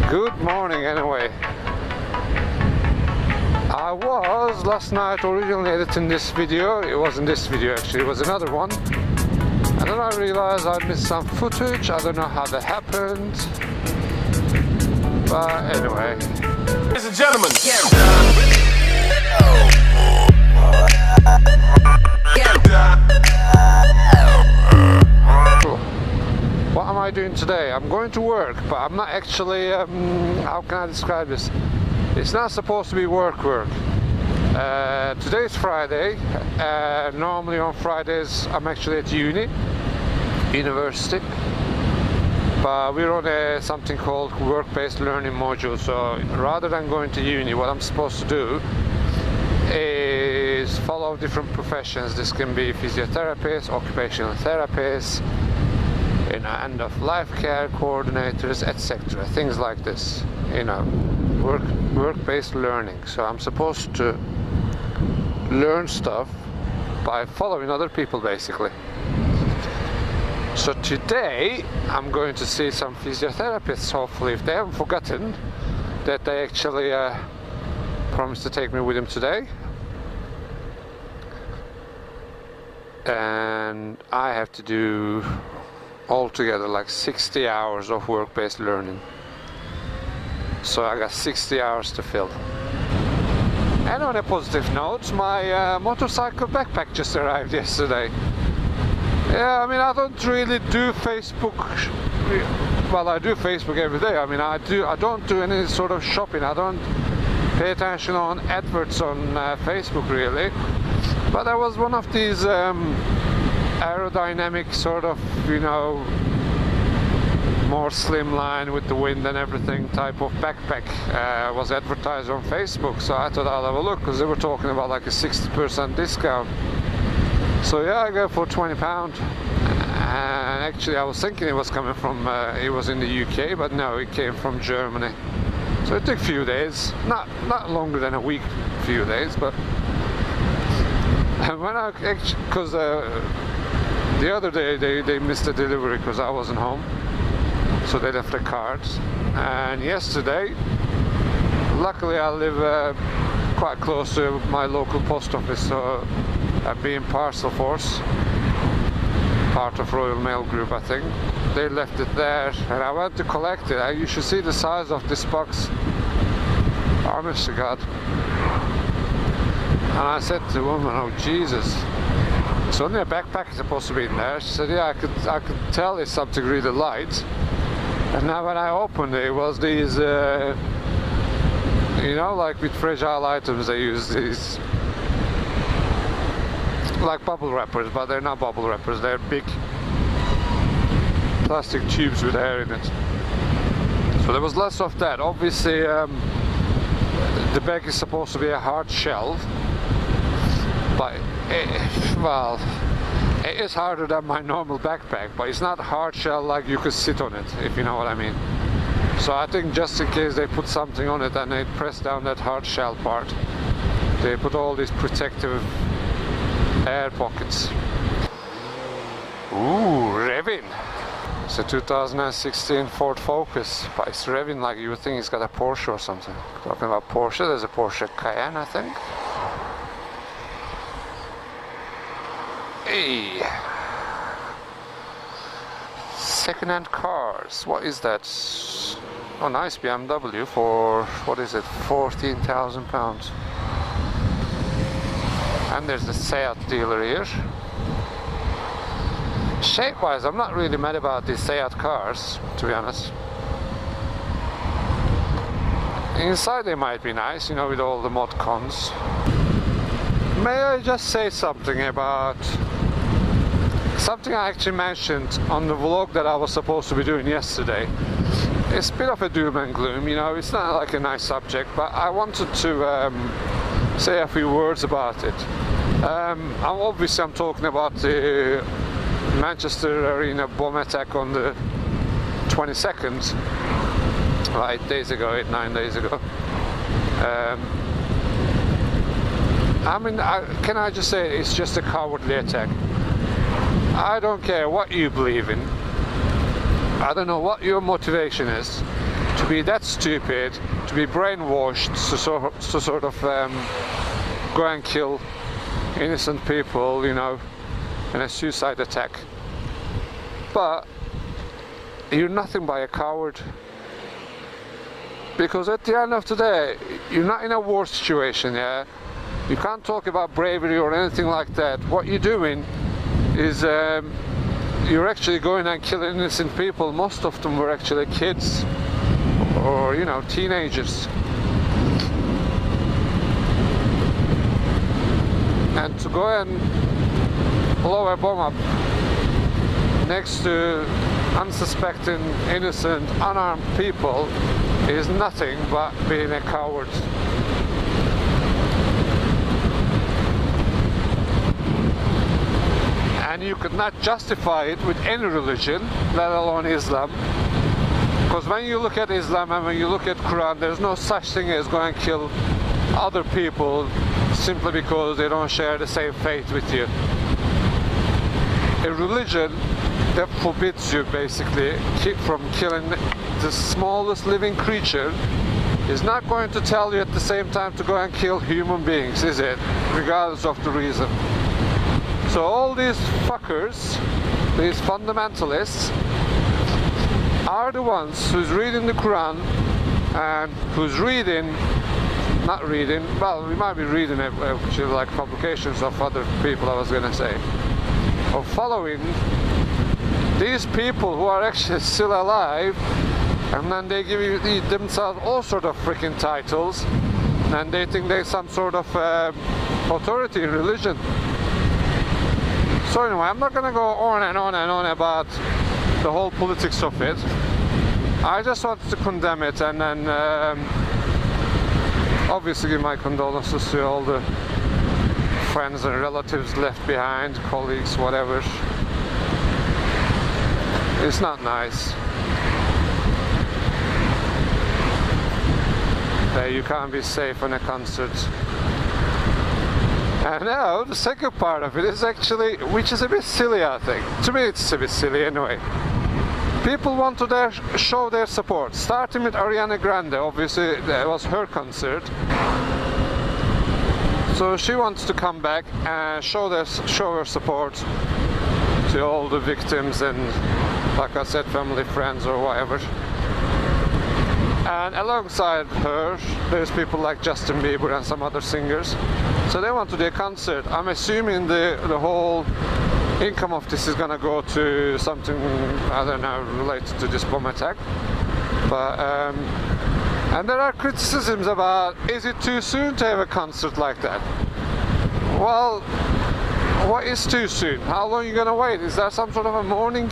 Good morning anyway. I was last night originally editing this video. It wasn't this video actually, it was another one. And then I realized I missed some footage. I don't know how that happened. But anyway. Ladies and gentlemen. What am I doing today? I'm going to work, but I'm not actually, how can I describe this? It's not supposed to be work. Today is Friday. Normally on Fridays I'm actually at university. But we're on something called work-based learning module. So rather than going to uni, what I'm supposed to do is follow different professions. This can be physiotherapists, occupational therapists, end-of-life care coordinators, etc. Things like this, work-based learning. So I'm supposed to learn stuff by following other people, basically. So today I'm going to see some physiotherapists, hopefully, if they haven't forgotten that they actually promised to take me with them today. And I have to do altogether like 60 hours of work-based learning. So I got 60 hours to fill. And on a positive note, my motorcycle backpack just arrived yesterday. Yeah, I mean, I don't really do Facebook. Well, I do Facebook every day. I mean, I don't do any sort of shopping. I don't pay attention on adverts on Facebook really. But there was one of these aerodynamic sort of, more slimline with the wind and everything type of backpack was advertised on Facebook. So I thought I'll have a look because they were talking about like a 60% discount. So yeah, I go for £20. And actually I was thinking it was coming from, it was in the UK, but no, it came from Germany. So it took a few days, not longer than a week, few days, but when I actually, because the other day they missed the delivery because I wasn't home, so they left the cards. And yesterday, luckily I live quite close to my local post office, so being Parcel Force, part of Royal Mail Group I think, they left it there and I went to collect it. You should see the size of this box, honest to God. And I said to the woman, oh Jesus, it's only a backpack supposed to be in there. She said, yeah, I could tell it's something really light. And now when I opened it, it was these, like with fragile items they use these, like bubble wrappers, but they're not bubble wrappers, they're big plastic tubes with air in it. So there was lots of that. Obviously, the bag is supposed to be a hard shell. But it is harder than my normal backpack, but it's not hard shell like you could sit on it, if you know what I mean. So I think just in case they put something on it and they press down that hard shell part, they put all these protective air pockets. Ooh, revving. It's a 2016 Ford Focus, but it's revving like you would think it's got a Porsche or something. Talking about Porsche, there's a Porsche Cayenne, I think. Hey, second-hand cars. What is that? Oh, nice BMW for, what is it, £14,000. And there's the Seat dealer here. Shape-wise, I'm not really mad about these Seat cars, to be honest. Inside they might be nice, with all the mod cons. May I just say something about something I actually mentioned on the vlog that I was supposed to be doing yesterday. It's a bit of a doom and gloom, it's not like a nice subject, but I wanted to say a few words about it. I'm talking about the Manchester Arena bomb attack on the 22nd, 9 days ago. Can I just say it's just a cowardly attack? I don't care what you believe in. I don't know what your motivation is to be that stupid, to be brainwashed to sort of go and kill innocent people, you know, in a suicide attack. But you're nothing but a coward. Because at the end of the day, you're not in a war situation, yeah? You can't talk about bravery or anything like that. What you're doing is you're actually going and killing innocent people. Most of them were actually kids or, you know, teenagers. And to go and blow a bomb up next to unsuspecting, innocent, unarmed people is nothing but being a coward. And you could not justify it with any religion, let alone Islam. Because when you look at Islam and when you look at Quran, there's no such thing as go and kill other people simply because they don't share the same faith with you. A religion that forbids you basically from killing the smallest living creature is not going to tell you at the same time to go and kill human beings, is it? Regardless of the reason. So all these fuckers, these fundamentalists, are the ones who's reading the Quran and who's reading, not reading, well, we might be reading it, like publications of other people, I was gonna say, or following these people who are actually still alive, and then they give themselves all sort of freaking titles, and they think they're some sort of authority in religion. So anyway, I'm not gonna go on and on and on about the whole politics of it. I just wanted to condemn it and then obviously give my condolences to all the friends and relatives left behind, colleagues, whatever. It's not nice that you can't be safe on a concert. And now the second part of it is actually, which is a bit silly, I think. To me it's a bit silly anyway. People want to show their support, starting with Ariana Grande. Obviously that was her concert, so she wants to come back and show her support to all the victims and, like I said, family, friends or whatever. And alongside her there's people like Justin Bieber and some other singers, so they want to do a concert. I'm assuming the whole income of this is gonna go to something, I don't know, related to this bomb attack. But and there are criticisms about, is it too soon to have a concert like that? Well, what is too soon? How long are you gonna wait? Is there some sort of a mourning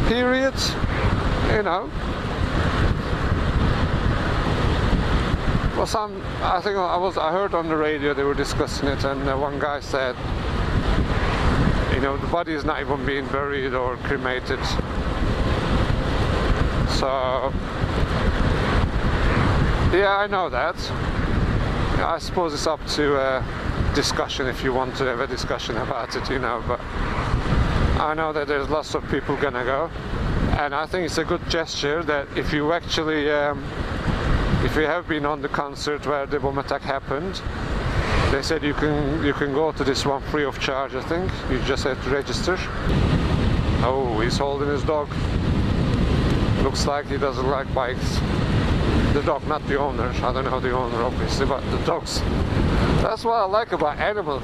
period? You know. Well, I heard on the radio they were discussing it, and one guy said, you know, the body is not even being buried or cremated. So, yeah, I know that. I suppose it's up to discussion if you want to have a discussion about it, you know, but I know that there's lots of people gonna go, and I think it's a good gesture that if you actually if you have been on the concert where the bomb attack happened, they said you can go to this one free of charge, I think. You just have to register. Oh, he's holding his dog. Looks like he doesn't like bikes. The dog, not the owner. I don't know the owner, obviously, but the dogs. That's what I like about animals.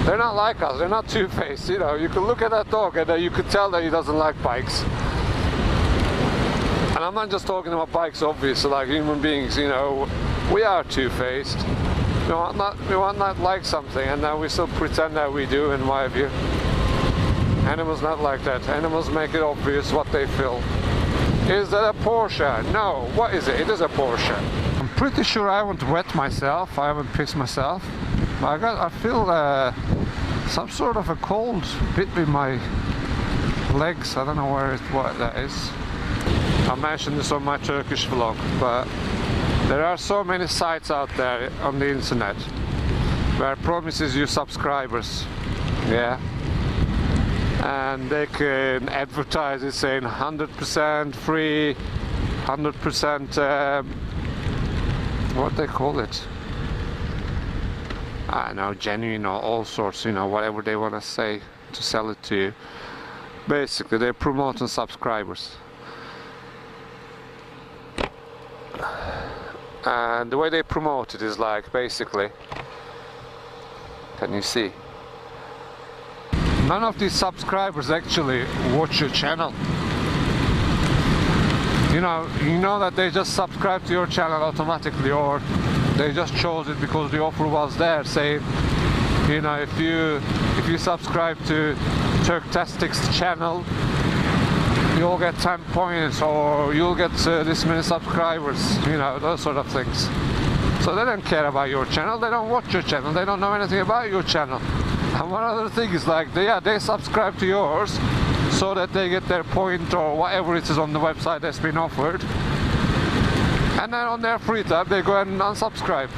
They're not like us. They're not two-faced, you know. You can look at that dog and you could tell that he doesn't like bikes. And I'm not just talking about bikes, obviously, like human beings, you know, we are two-faced. We want not like something, and then we still pretend that we do, and why have you? Animals not like that. Animals make it obvious what they feel. Is that a Porsche? No. What is it? It is a Porsche. I'm pretty sure I haven't wet myself. I haven't pissed myself. I feel some sort of a cold bit with my legs. I don't know what that is. I mentioned this on my Turkish vlog, but there are so many sites out there on the internet where promises you subscribers, yeah, and they can advertise it saying 100% free, 100% what they call it, I don't know, genuine or all sorts, you know, whatever they want to say to sell it to you. Basically they're promoting subscribers, and the way they promote it is like, basically, can you see, none of these subscribers actually watch your channel. You know that they just subscribe to your channel automatically, or they just chose it because the offer was there. Say, you know, if you subscribe to Turktastic's channel, you'll get 10 points, or you'll get this many subscribers, you know, those sort of things. So they don't care about your channel, they don't watch your channel, they don't know anything about your channel. And one other thing is like, they subscribe to yours so that they get their point or whatever it is on the website that's been offered, and then on their free time they go and unsubscribe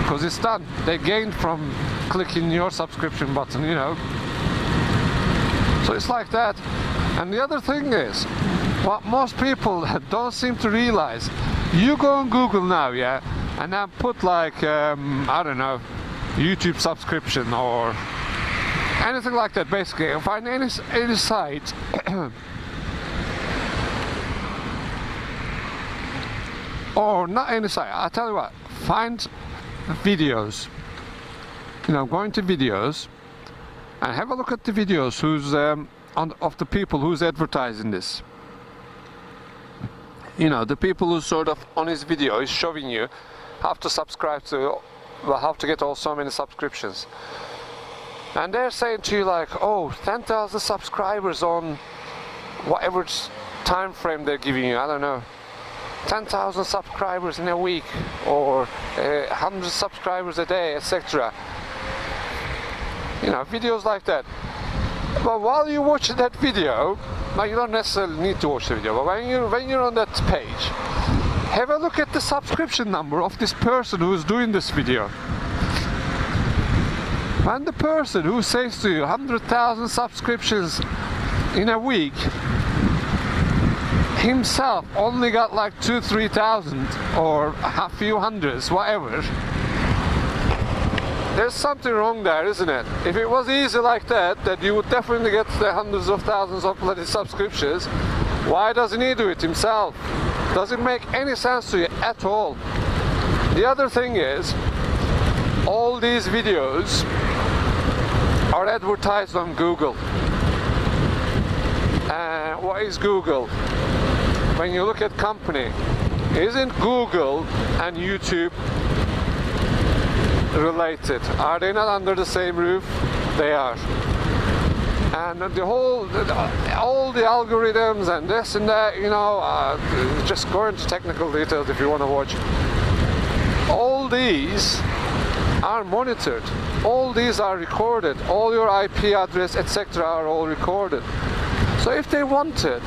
because it's done. They gained from clicking your subscription button, you know. So it's like that. And the other thing is, what most people don't seem to realize, you go on Google now, yeah, and then put like I don't know, YouTube subscription or anything like that. Basically, find any site or not any site, I'll tell you what, find videos, you know, go into videos and have a look at the videos who's of the people who's advertising this. You know, the people who sort of on his video is showing you how to subscribe to, well, how to get all so many subscriptions. And they're saying to you like, oh, 10,000 subscribers on whatever time frame they're giving you, I don't know, 10,000 subscribers in a week, or 100 subscribers a day, etc. You know, videos like that. But while you watch that video, now you don't necessarily need to watch the video, but when you're on that page, have a look at the subscription number of this person who's doing this video. And the person who says to you 100,000 subscriptions in a week, himself only got like 2,000-3,000 or a few hundreds, whatever. There's something wrong there, isn't it? If it was easy like that, that you would definitely get the hundreds of thousands of bloody subscriptions, why doesn't he do it himself? Doesn't make any sense to you at all. The other thing is, all these videos are advertised on Google. What is Google? When you look at company, isn't Google and YouTube related? Are they not under the same roof? They are. And all the algorithms and this and that, you know, just go into technical details if you want to watch. All these are monitored. All these are recorded. All your IP address, etc. are all recorded. So if they wanted,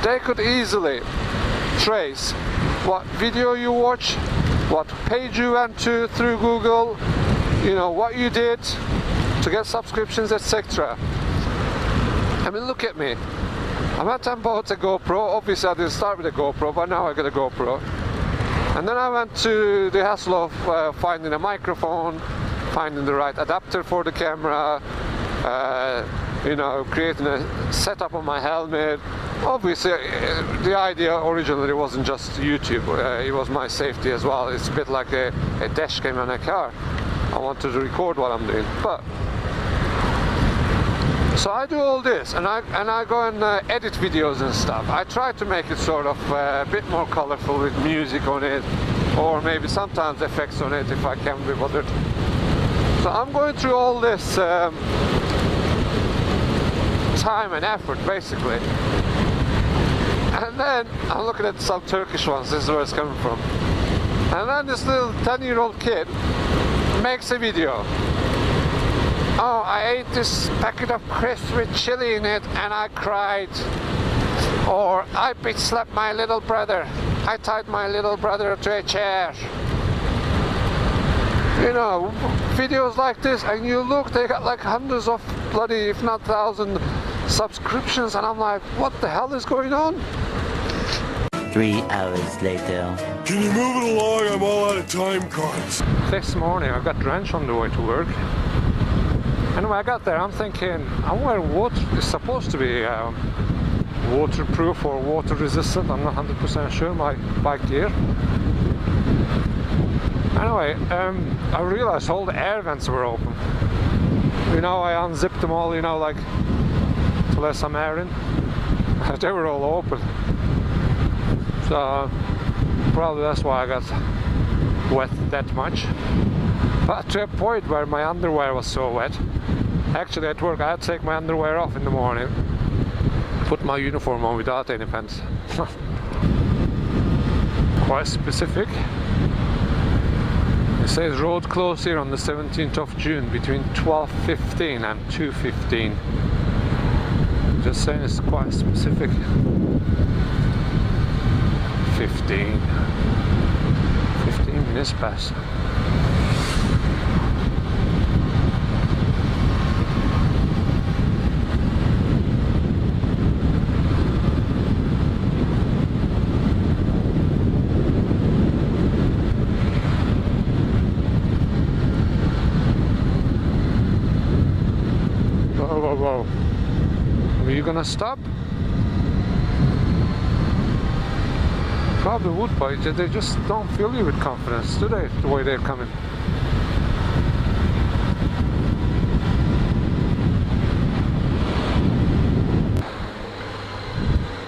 they could easily trace what video you watch, what page you went to through Google, you know, what you did to get subscriptions, etc. I mean, look at me. I went and bought a GoPro. Obviously I didn't start with a GoPro, but now I got a GoPro. And then I went to the hassle of finding a microphone, finding the right adapter for the camera, you know, creating a setup on my helmet. Obviously, the idea originally wasn't just YouTube, it was my safety as well. It's a bit like a dash cam on a car. I wanted to record what I'm doing. But so I do all this, and I go and edit videos and stuff. I try to make it sort of a bit more colorful with music on it, or maybe sometimes effects on it if I can be bothered. So I'm going through all this time and effort, basically. And then I'm looking at some Turkish ones, this is where it's coming from. And then this little 10-year-old kid makes a video. Oh, I ate this packet of crisps with chili in it and I cried. Or I bitch slapped my little brother. I tied my little brother to a chair. You know, videos like this, and you look, they got like hundreds of bloody, if not 1,000 subscriptions, and I'm like, what the hell is going on? 3 hours later. Can you move it along? I'm all out of time cards. This morning I got drenched on the way to work. And when I got there, I'm thinking, I'm wearing water. It's supposed to be waterproof or water resistant. I'm not 100% sure, my bike gear. Anyway, I realized all the air vents were open. You know, I unzipped them all, you know, like to let some air in. They were all open. So probably that's why I got wet that much. But to a point where my underwear was so wet. Actually at work I had to take my underwear off in the morning, put my uniform on without any pants. Quite specific. It says road closed here on the 17th of June between 12:15 and 2:15. Just saying, it's quite specific. 15 minutes past. Whoa. Are you gonna stop? Probably would, but they just don't fill you with confidence, do they? The way they're coming.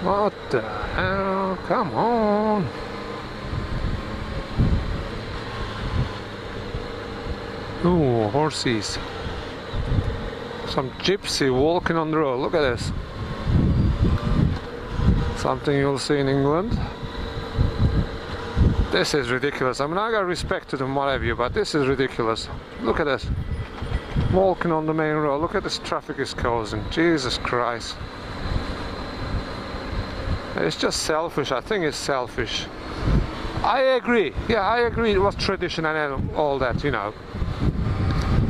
What the hell? Come on! Ooh, horses. Some gypsy walking on the road. Look at this. Something you'll see in England. This is ridiculous. I mean, I got respect to them, whatever, but this is ridiculous. Look at this. Walking on the main road. Look at this traffic is causing. Jesus Christ. It's just selfish. I think it's selfish. I agree. Yeah, I agree. It was tradition and all that, you know.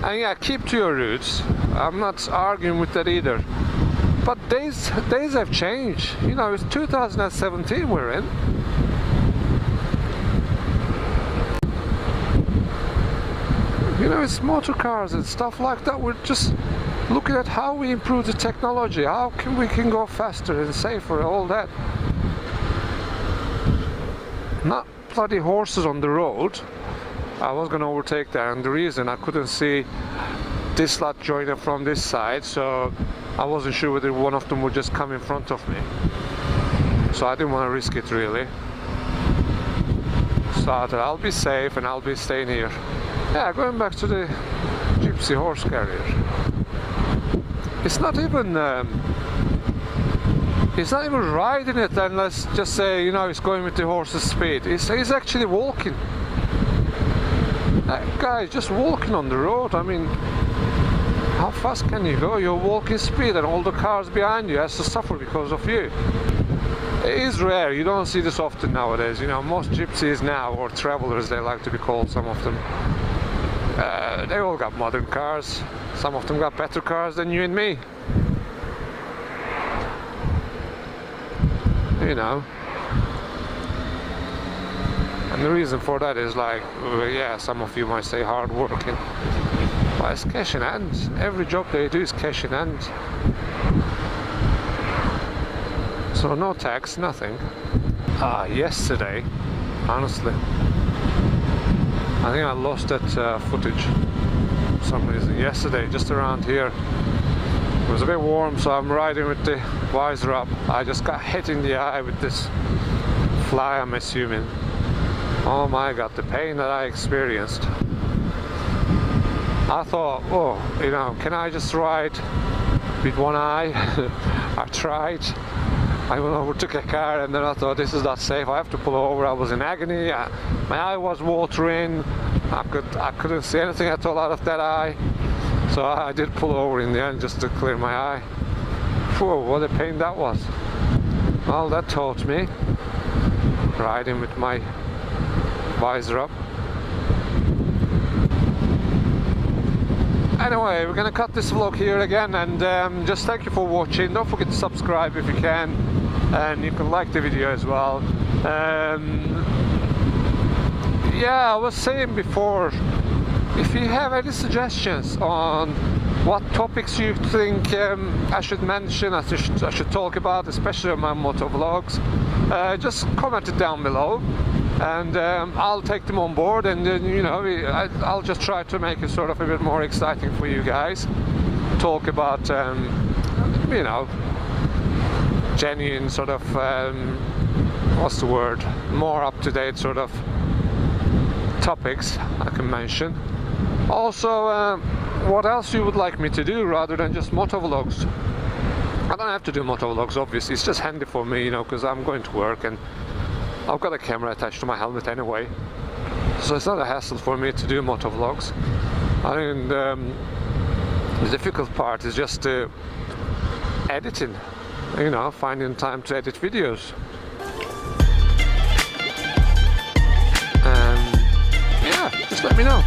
And yeah, keep to your roots. I'm not arguing with that either. But days have changed. You know, it's 2017 we're in. You know, it's motor cars and stuff like that. We're just looking at how we improve the technology, how we can go faster and safer, all that. Not bloody horses on the road. I was gonna overtake that, and the reason I couldn't see this lot joining from this side, so I wasn't sure whether one of them would just come in front of me. So I didn't want to risk it really. So I thought I'll be safe and I'll be staying here. Yeah, going back to the gypsy horse carrier. It's not even riding it, and let's just say, you know, it's going with the horse's speed. He's actually walking. That guy is just walking on the road. I mean, how fast can you go? You're walking speed and all the cars behind you has to suffer because of you. It is rare. You don't see this often nowadays. You know, most gypsies now, or travelers they like to be called, some of them, they all got modern cars. Some of them got better cars than you and me. You know. And the reason for that is like, yeah, some of you might say hard working. But it's cash in hand. Every job they do is cash in hand. So no tax, nothing. Yesterday, honestly, I think I lost that footage for some reason. Yesterday, just around here, it was a bit warm, so I'm riding with the visor up. I just got hit in the eye with this fly, I'm assuming. Oh my god, the pain that I experienced. I thought, oh, you know, can I just ride with one eye? I tried. I went over, took a car, and then I thought, this is not safe. I have to pull over. I was in agony. My eye was watering. I couldn't see anything at all out of that eye. So I did pull over in the end just to clear my eye. Whoa, what a pain that was. Well, that taught me riding with my visor up. Anyway, we're gonna cut this vlog here again, and just thank you for watching. Don't forget to subscribe if you can, and you can like the video as well. Yeah, I was saying before, if you have any suggestions on what topics you think I should mention, I should talk about, especially on my motovlogs, just comment it down below, and I'll take them on board, and then, you know, I'll just try to make it sort of a bit more exciting for you guys. Talk about, you know, genuine sort of, what's the word, more up-to-date sort of topics I can mention. Also, what else you would like me to do rather than just motovlogs? I don't have to do motovlogs, obviously. It's just handy for me, you know, because I'm going to work and I've got a camera attached to my helmet anyway, so it's not a hassle for me to do motovlogs. I mean, the difficult part is just editing, you know, finding time to edit videos. Yeah, just let me know.